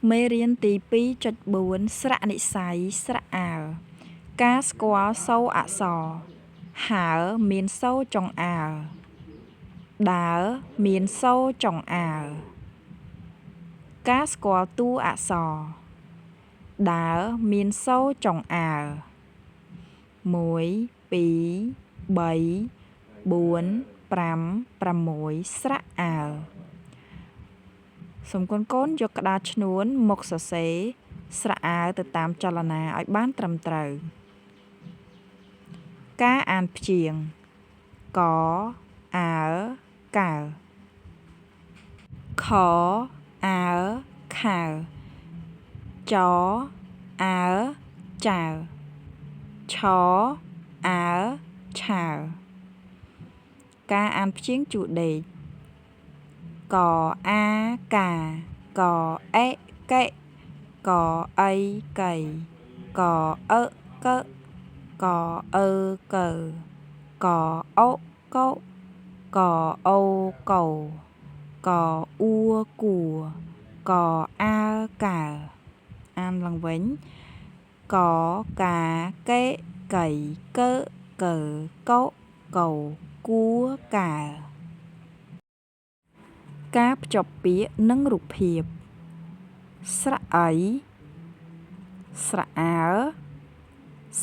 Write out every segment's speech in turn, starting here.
មេរៀនទី2.4 ស្រៈនិស្ស័យស្រៈអាលការស្គាល់សូរអក្សរហើរមានសូរចុងអាលដើរមានសូរចុងអាលការស្គាល់តួអក្សរដើរមានសូរចុងអាល1 2 3 4 5 6ស្រៈអាលសូមកូនៗយកក្តារឈ្នួនមកសរសេរស្រៈអាលទៅតាមចលនាឲ្យបានត្រឹមត្រូវការអានព្យាង្គកអាលកាលខអាលខាលចអាលចាលឆអាលឆាលការអានព្យាង្គជួដេកកអាកាកអេកេកអីកៃកអឺកកអឺកើកអូកោកអូកោកអ៊ូគួកអាលកាលអានឡើងវិញកកាកេកៃកើកើកោកោគួកាលការភ្ជាប់ពាក្យនិងរូបភាពស្រៈអីស្រៈអាល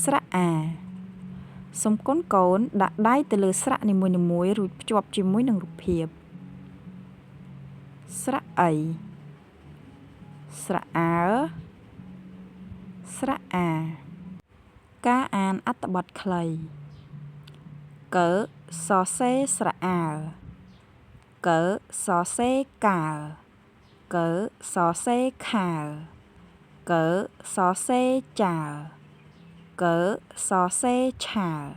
ស្រៈអាសូមកូនៗដាក់ដៃទៅលើស្រៈនីមួយៗរួចភ្ជាប់ជាមួយនឹងរូបភាពស្រៈអីស្រៈអាលស្រៈអាការអានអត្ថបទខ្លីកើសរសេរស្រៈអាលកើសរសេរកាលកើសរសេរខាលកើសរសេរចាលកើសរសេរឆាល